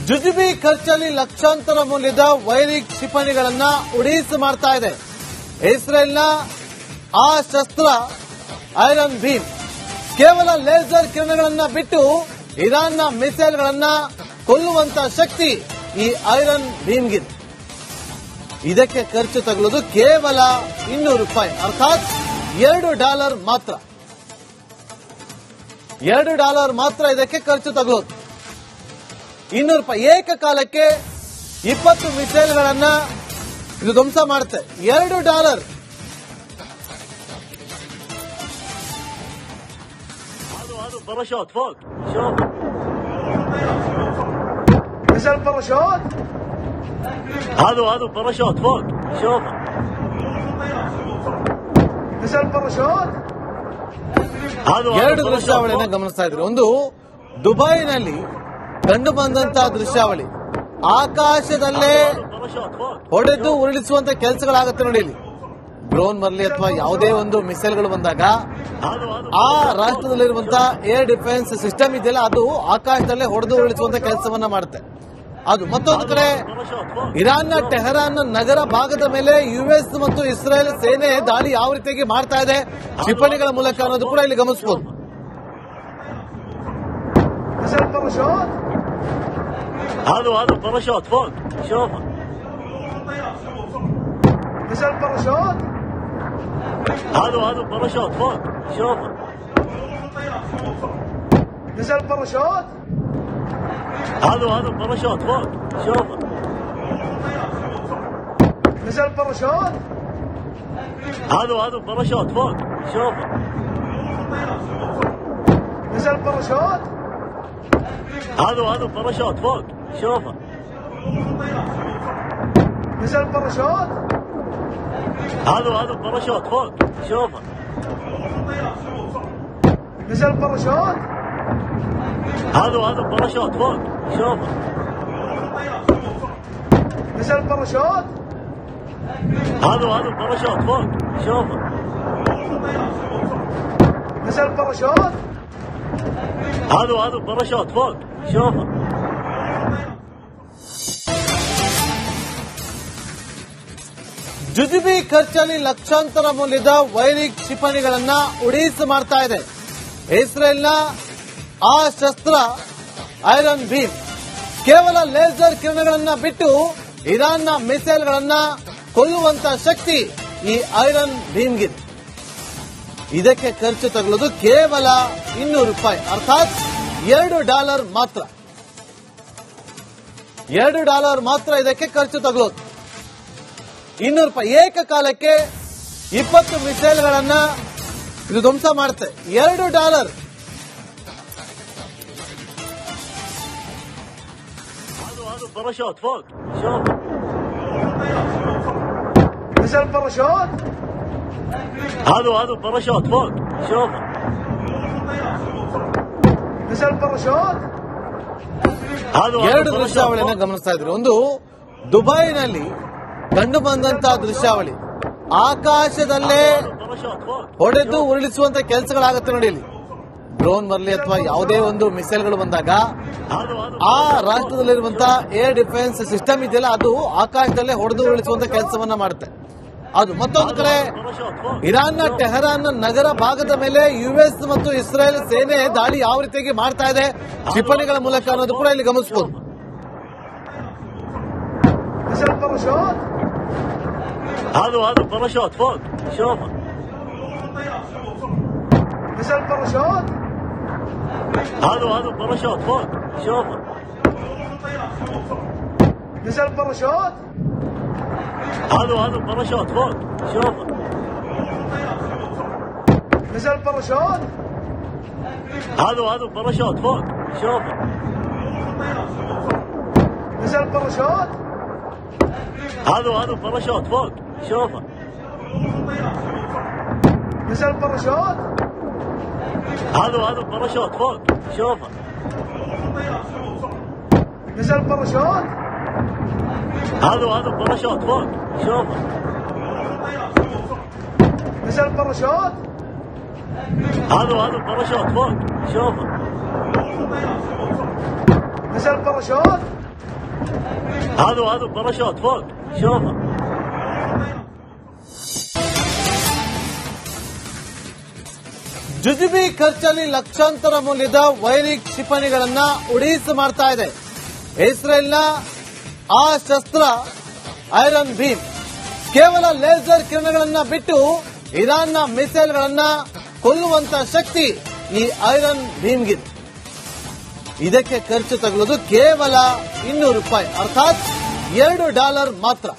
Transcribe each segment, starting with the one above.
Jujube ಖರ್ಚಲ್ಲಿ ಲಕ್ಷಾಂತರ ಮೌಲ್ಯದ ವೈರಿ ಕ್ಷಿಪಣಿಗಳನ್ನ ಉಡೀಸ್ ಮಾಡ್ತಾ ಇದೆ ಇಸ್ರೇಲ್ನ ಆ ಶಸ್ತ್ರ ಐರನ್ ಭೀಮ್. ಕೇವಲ ಲೇಸರ್ ಕಿರಣಗಳನ್ನ ಬಿಟ್ಟು ಇರಾನ್ನ ಮಿಸೈಲ್ಗಳನ್ನ ಕೊಲ್ಲುವಂತ ಶಕ್ತಿ ಈ ಐರನ್ ಭೀಮ್ಗಿದೆ. ಇದಕ್ಕೆ ಖರ್ಚು ತಗಲುವುದು ಕೇವಲ $200, ಅರ್ಥಾತ್ $2 ಮಾತ್ರ. $2 ಮಾತ್ರ ಇದಕ್ಕೆ ಖರ್ಚು ತಗಲೋದು. $200 ಏಕಕಾಲಕ್ಕೆ 20 ಮಿಸೈಲ್ಗಳನ್ನ ಇದು ಧ್ವಂಸ ಮಾಡುತ್ತೆ. $2. باراشوت فوق شوف نزل باراشوت هذا باراشوت فوق شوف نزل باراشوت ಎರಡು ದೃಶ್ಯಾವಳಿಯನ್ನ ಗಮನಿಸ್ತಾ ಇದ್ರು. ಒಂದು ದುಬೈನಲ್ಲಿ ಕಂಡು ಬಂದಂತಹ ದೃಶ್ಯಾವಳಿ, ಆಕಾಶದಲ್ಲೇ ಹೊಡೆದು ಉರುಳಿಸುವಂತ ಕೆಲಸಗಳಾಗುತ್ತೆ ನೋಡಿ. ಇಲ್ಲಿ ಡ್ರೋನ್ ಬರಲಿ ಅಥವಾ ಯಾವುದೇ ಒಂದು ಮಿಸೈಲ್ಗಳು ಬಂದಾಗ ಆ ರಾಷ್ಟ್ರದಲ್ಲಿರುವಂತಹ ಏರ್ ಡಿಫೆನ್ಸ್ ಸಿಸ್ಟಮ್ ಇದೆಯಲ್ಲ, ಅದು ಆಕಾಶದಲ್ಲೇ ಹೊಡೆದು ಉರುಳಿಸುವಂತ ಕೆಲಸವನ್ನ ಮಾಡುತ್ತೆ. ಅದು ಮತ್ತೊಂದು ಕಡೆ ಇರಾನ್ನ ಟೆಹರಾನ್ ನಗರ ಭಾಗದ ಮೇಲೆ ಯುಎಸ್ ಮತ್ತು ಇಸ್ರೇಲ್ ಸೇನೆ ದಾಳಿ ಯಾವ ರೀತಿಯಾಗಿ ಮಾಡ್ತಾ ಇದೆ ಕ್ಷಿಪಣಿಗಳ ಮೂಲಕ ಅನ್ನೋದು ಕೂಡ ಇಲ್ಲಿ ಗಮನಿಸಬಹುದು. هذا باراشوت فوق شوف نزل باراشوت هذا باراشوت فوق شوف نزل باراشوت هذا باراشوت فوق شوف نزل باراشوت هذا باراشوت فوق شوف نزل باراشوت هذا باراشوت فوق شوف نزل باراشوت هذا باراشوت فوق شوف نزل باراشوت هذا باراشوت فوق شوف نزل باراشوت هذا باراشوت فوق شوف نزل باراشوت هذا باراشوت فوق شوف ಜುಜುಬಿ ಖರ್ಚಲ್ಲಿ ಲಕ್ಷಾಂತರ ಮೌಲ್ಯದ ವೈರಿ ಕ್ಷಿಪಣಿಗಳನ್ನ ಉಡೀಸ್ ಮಾಡ್ತಾ ಇದೆ ಇಸ್ರೇಲ್ನ ಆ ಶಸ್ತ್ರ ಐರನ್ ಭೀಮ್. ಕೇವಲ ಲೇಸರ್ ಕಿರಣಗಳನ್ನ ಬಿಟ್ಟು ಇರಾನ್ನ ಮಿಸೈಲ್ಗಳನ್ನ ಕೊಲ್ಲುವಂತ ಶಕ್ತಿ ಈ ಐರನ್ ಭೀಮ್ಗಿದೆ. ಇದಕ್ಕೆ ಖರ್ಚು ತಗಲುವುದು ಕೇವಲ $200, ಅರ್ಥಾತ್ $2 ಮಾತ್ರ. $2 ಮಾತ್ರ ಇದಕ್ಕೆ ಖರ್ಚು ತಗಲೋದು. $200 ಏಕಕಾಲಕ್ಕೆ 20 ಮಿಸೈಲ್ಗಳನ್ನ ಇದು ಧ್ವಂಸ ಮಾಡುತ್ತೆ. $2. هذا باراشوت فوق شوف نزل باراشوت هذا باراشوت فوق شوف نزل باراشوت ಎರಡು ದೃಶ್ಯಾವಳಿಯನ್ನ ಗಮನಿಸ್ತಾ ಇದ್ರು. ಒಂದು ದುಬೈನಲ್ಲಿ ಕಂಡು ಬಂದಂತಹ ದೃಶ್ಯಾವಳಿ, ಆಕಾಶದಲ್ಲೇ ಹೊಡೆದು ಉರುಳಿಸುವಂತ ಕೆಲಸಗಳಾಗುತ್ತೆ ನೋಡಿ. ಇಲ್ಲಿ ಡ್ರೋನ್ ಬರಲಿ ಅಥವಾ ಯಾವುದೇ ಒಂದು ಮಿಸೈಲ್ಗಳು ಬಂದಾಗ ಆ ರಾಷ್ಟ್ರದಲ್ಲಿರುವಂತಹ ಏರ್ ಡಿಫೆನ್ಸ್ ಸಿಸ್ಟಮ್ ಇದೆಯಲ್ಲ, ಅದು ಆಕಾಶದಲ್ಲೇ ಹೊಡೆದು ಉರುಳಿಸುವಂತ ಕೆಲಸವನ್ನ ಮಾಡುತ್ತೆ. ಅದು ಮತ್ತೊಂದು ಕಡೆ ಇರಾನ್ನ ಟೆಹರಾನ್ ನಗರ ಭಾಗದ ಮೇಲೆ ಯುಎಸ್ ಮತ್ತು ಇಸ್ರೇಲ್ ಸೇನೆ ದಾಳಿ ಯಾವ ರೀತಿಯಾಗಿ ಮಾಡ್ತಾ ಇದೆ ಕ್ಷಿಪಣಿಗಳ ಮೂಲಕ ಅನ್ನೋದು ಕೂಡ ಇಲ್ಲಿ ಗಮನಿಸಬಹುದು. نزل باراشوت هذا باراشوت فوق شوف نزل باراشوت هذا باراشوت فوق شوف نزل باراشوت هذا باراشوت فوق شوف نزل باراشوت هذا باراشوت فوق شوف نزل باراشوت هذا باراشوت فوق شوف نزل باراشوت هذا باراشوت فوق شوف نزل باراشوت هذا باراشوت فوق شوف نزل باراشوت هذا باراشوت فوق شوف نزل باراشوت هذا باراشوت فوق شوفه ಜುಜುಬಿ ಖರ್ಚಲ್ಲಿ ಲಕ್ಷಾಂತರ ಮೌಲ್ಯದ ವೈರಿ ಕ್ಷಿಪಣಿಗಳನ್ನ ಉಡೀಸ್ ಮಾಡ್ತಾ ಇದೆ ಇಸ್ರೇಲ್ನ ಆ ಶಸ್ತ್ರ ಐರನ್ ಭೀಮ್. ಕೇವಲ ಲೇಸರ್ ಕಿರಣಗಳನ್ನ ಬಿಟ್ಟು ಇರಾನ್ನ ಮಿಸೈಲ್ಗಳನ್ನ ಕೊಲ್ಲುವಂತ ಶಕ್ತಿ ಈ ಐರನ್ ಭೀಮ್ಗಿದೆ. ಇದಕ್ಕೆ ಖರ್ಚು ತಗಲೋದು ಕೇವಲ $200, ಅರ್ಥಾತ್ $2 ಮಾತ್ರ.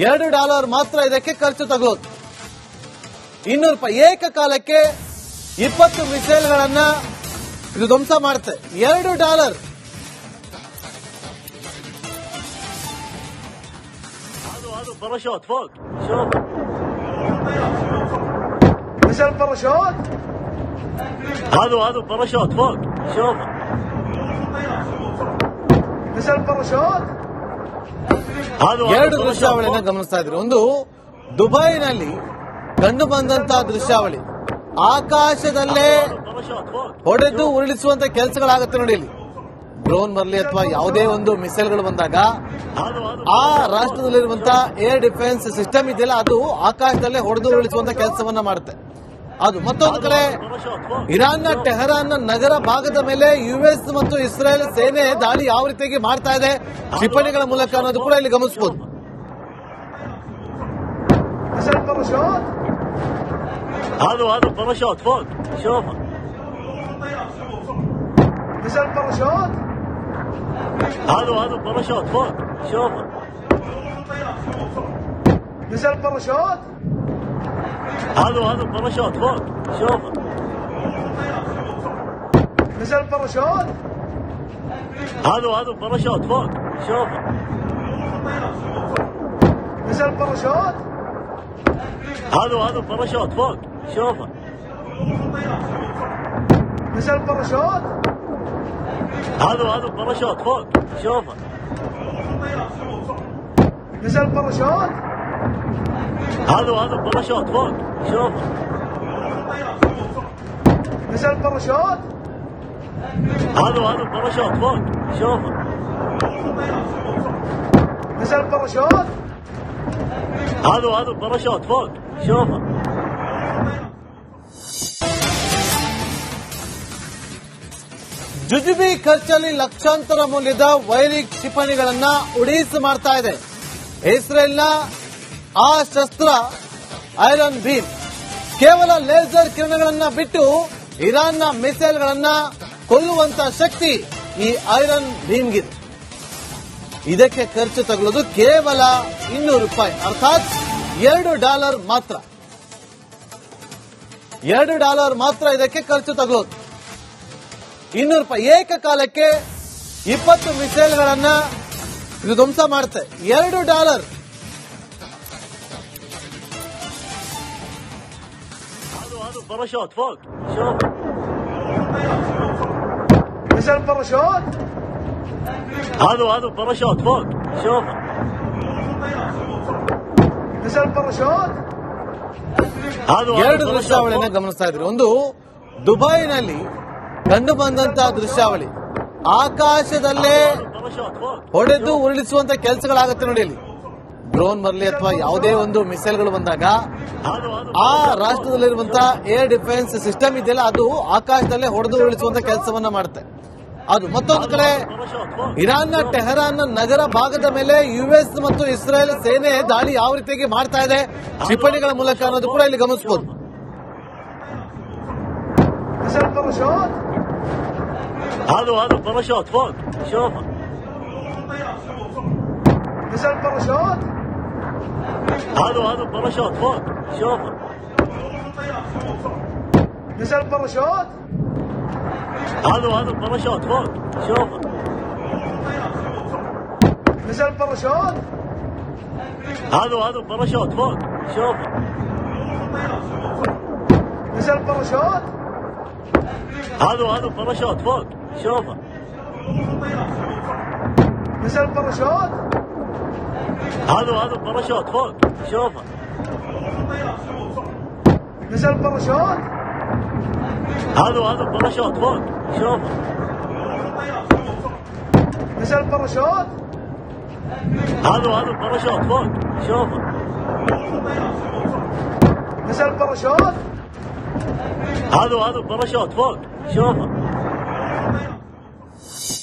$2 ಮಾತ್ರ ಇದಕ್ಕೆ ಖರ್ಚು ತಗಲೋದು. $200 ಏಕಕಾಲಕ್ಕೆ 20 ಮಿಸೈಲ್ಗಳನ್ನ ಇದು ಧ್ವಂಸ ಮಾಡುತ್ತೆ. $2 هذا باراشوت فوق شوفه نزل باراشوت هذا باراشوت فوق شوفه نزل باراشوت ಎರಡು ದೃಶ್ಯಾವಳಿಯನ್ನ ಗಮನಿಸ್ತಾ ಇದ್ರಿ. ಒಂದು ದುಬೈನಲ್ಲಿ ಕಂಡು ಬಂದಂತಹ ದೃಶ್ಯಾವಳಿ, ಆಕಾಶದಲ್ಲೇ باراشوت فوق ಹೊಡೆದು ಉರುಳಿಸುವಂತ ಕೆಲಸಗಳಾಗುತ್ತೆ ನೋಡಿ. ಇಲ್ಲಿ ಡ್ರೋನ್ ಬರಲಿ ಅಥವಾ ಯಾವುದೇ ಒಂದು ಮಿಸೈಲ್ಗಳು ಬಂದಾಗ ಆ ರಾಷ್ಟ್ರದಲ್ಲಿರುವಂತಹ ಏರ್ ಡಿಫೆನ್ಸ್ ಸಿಸ್ಟಮ್ ಇದೆಯಲ್ಲ, ಅದು ಆಕಾಶದಲ್ಲೇ ಹೊಡೆದು ಉರುಳಿಸುವಂತ ಕೆಲಸವನ್ನ ಮಾಡುತ್ತೆ. ಅದು ಮತ್ತೊಂದು ಕಡೆ ಇರಾನ್ನ ಟೆಹರಾನ್ ನಗರ ಭಾಗದ ಮೇಲೆ ಯುಎಸ್ ಮತ್ತು ಇಸ್ರೇಲ್ ಸೇನೆ ದಾಳಿ ಯಾವ ರೀತಿಯಾಗಿ ಮಾಡ್ತಾ ಇದೆ ಕ್ಷಿಪಣಿಗಳ ಮೂಲಕ ಅನ್ನೋದು ಕೂಡ ಇಲ್ಲಿ ಗಮನಿಸಬಹುದು. نزل باراشوت هذا باراشوت فوق شوفه نزل باراشوت هذا باراشوت فوق شوفه نزل باراشوت هذا باراشوت فوق شوفه نزل باراشوت هذا باراشوت فوق شوفه نزل باراشوت هذا باراشوت فوق شوفه نزل باراشوت هذا باراشوت فوق شوفه نزل باراشوت هذا باراشوت فوق شوفه نزل باراشوت هذا باراشوت فوق شوفه نزل باراشوت هذا باراشوت فوق شوفه ಜುಜುಬಿ ಖರ್ಚಲ್ಲಿ ಲಕ್ಷಾಂತರ ಮೌಲ್ಯದ ವೈರಿ ಕ್ಷಿಪಣಿಗಳನ್ನ ಉಡೀಸ್ ಮಾಡ್ತಾ ಇದೆ ಇಸ್ರೇಲ್ನ ಆ ಶಸ್ತ್ರ ಐರನ್ ಭೀಮ್. ಕೇವಲ ಲೇಸರ್ ಕಿರಣಗಳನ್ನ ಬಿಟ್ಟು ಇರಾನ್ನ ಮಿಸೈಲ್ಗಳನ್ನ ಕೊಲ್ಲುವಂತ ಶಕ್ತಿ ಈ ಐರನ್ ಭೀಮ್ಗಿದೆ. ಇದಕ್ಕೆ ಖರ್ಚು ತಗಲೋದು ಕೇವಲ $200, ಅರ್ಥಾತ್ $2 ಮಾತ್ರ. $2 ಮಾತ್ರ ಇದಕ್ಕೆ ಖರ್ಚು ತಗಲೋದು. $200 ಏಕಕಾಲಕ್ಕೆ 20 ಮಿಸೈಲ್ಗಳನ್ನ ಇದು ಧ್ವಂಸ ಮಾಡುತ್ತೆ. $2 هذا باراشوت فوق شوفه نزل باراشوت هذا باراشوت فوق شوفه نزل باراشوت ಎರಡು ದೃಶ್ಯಾವಳಿಯನ್ನ ಗಮನಿಸ್ತಾ ಇದ್ರಿ. ಒಂದು ದುಬೈನಲ್ಲಿ ಕಂಡು ಬಂದಂತಹ ದೃಶ್ಯಾವಳಿ, ಆಕಾಶದಲ್ಲೇ باراشوت فوق ಹೊಡೆದು ಉರುಳಿಸುವಂತ ಕೆಲಸಗಳಾಗುತ್ತೆ ನೋಡಿ. ಇಲ್ಲಿ ಡ್ರೋನ್ ಬರಲಿ ಅಥವಾ ಯಾವುದೇ ಒಂದು ಮಿಸೈಲ್ಗಳು ಬಂದಾಗ ಆ ರಾಷ್ಟ್ರದಲ್ಲಿರುವಂತಹ ಏರ್ ಡಿಫೆನ್ಸ್ ಸಿಸ್ಟಮ್ ಇದೆಯಲ್ಲ, ಅದು ಆಕಾಶದಲ್ಲೇ ಹೊಡೆದು ಉರುಳಿಸುವಂತ ಕೆಲಸವನ್ನ ಮಾಡುತ್ತೆ. ಅದು ಮತ್ತೊಂದು ಕಡೆ ಇರಾನ್ನ ಟೆಹರಾನ್ ನಗರ ಭಾಗದ ಮೇಲೆ ಯುಎಸ್ ಮತ್ತು ಇಸ್ರೇಲ್ ಸೇನೆ ದಾಳಿ ಯಾವ ರೀತಿಯಾಗಿ ಮಾಡ್ತಾ ಇದೆ ಕ್ಷಿಪಣಿಗಳ ಮೂಲಕ ಅನ್ನೋದು ಕೂಡ ಇಲ್ಲಿ ಗಮನಿಸಬಹುದು. نزل باراشوت هذا باراشوت فوق شوفه نزل باراشوت هذا باراشوت فوق شوفه نزل باراشوت هذا باراشوت فوق شوفه نزل باراشوت هذا باراشوت فوق شوفه نزل باراشوت هذا باراشوت فوق شوفه نزل باراشوت هذا باراشوت فوق شوفه نزل باراشوت هذا باراشوت فوق شوفه نزل الباراشوت هذا باراشوت فوق شوفه نزل الباراشوت هذا باراشوت فوق شوفه